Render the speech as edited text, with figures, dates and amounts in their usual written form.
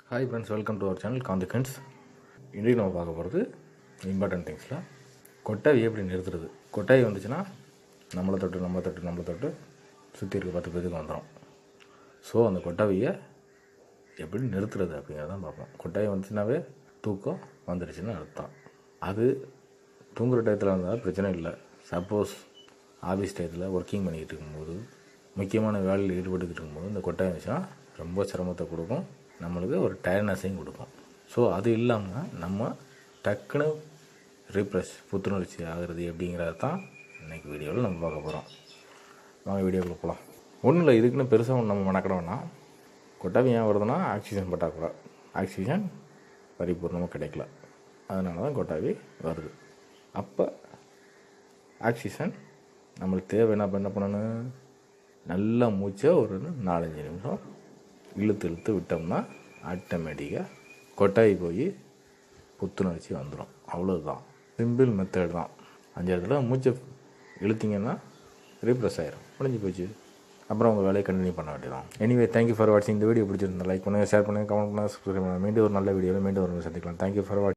Hi friends, welcome to our channel காந்திகன்ஸ். இன்றைக்கு நம்ம பார்க்க போகிறது இம்பார்ட்டன்ட் திங்ஸில் கொட்டாவி எப்படி நிறுத்துறது. கொட்டாவி வந்துச்சுன்னா நம்மளை தொட்டு சுற்றி இருக்க 10 பேருக்கு வந்துடும். ஸோ அந்த கொட்டாவியை எப்படி நிறுத்துறது அப்படிங்கிறதான் பார்ப்போம். கொட்டாவி வந்துச்சுன்னாவே தூக்கம் வந்துடுச்சுன்னு அர்த்தம். அது தூங்குகிற டயத்தில் இருந்தால் பிரச்சனை இல்லை. சப்போஸ் ஆஃபீஸ் டயத்தில் ஒர்க்கிங் பண்ணிக்கிட்டு இருக்கும்போது, முக்கியமான வேலையில் ஈடுபட்டுக்கிட்டு இருக்கும்போது இந்த கொட்டாவி வந்துச்சுன்னா ரொம்ப சிரமத்தை கொடுக்கும், நம்மளுக்கு ஒரு டயர்ட்னஸையும் கொடுக்கும். ஸோ அது இல்லாமல் நம்ம டக்குன்னு புத்துணர்ச்சி ஆகிறது எப்படிங்கிறது தான் இன்றைக்கி வீடியோவில் நம்ம பார்க்க போகிறோம். வாங்க வீடியோக்குள்ள போகலாம். ஒன்றும் இல்லை, இதுக்குன்னு பெருசாக ஒன்று நம்ம மெனக்கிட வேணாம். கொட்டாவி ஏன் வருதுன்னா ஆக்சிஜன் பற்றாக்குறை, ஆக்சிஜன் பரிபூர்ணமாக கிடைக்கல, அதனால தான் கொட்டாவி வருது. அப்போ ஆக்சிஜன் நம்மளுக்கு தேவை. என்ன பண்ணணும், நல்லா மூச்சை ஒரு 4-5 நிமிஷம் இழுத்து விட்டோம்னா ஆட்டோமேட்டிக்காக கொட்டாவி போய் புத்துணர்ச்சி வந்துடும். அவ்வளோதான், சிம்பிள் மெத்தட் தான். 5 தடவை மூச்சை இழுத்திங்கன்னா ரீப்ரெஸ் ஆயிரும், முடிஞ்சு போச்சு. அப்புறம் உங்கள் வேலையை கண்டினியூ பண்ண வேண்டியதான். எனிவே, தேங்க்யூ ஃபார் வாட்சிங். இந்த வீடியோ பிடிச்சிருந்தா லைக் பண்ணுங்கள், ஷேர் பண்ணுங்கள், கமெண்ட் பண்ணுங்கள், சப்ஸ்கிரைப் பண்ணுங்கள். மீண்டும் ஒரு நல்ல வீடியோவில் மீண்டும் ஒரு சந்திக்கலாம். தேங்க்யூ ஃபார் வாட்சிங்.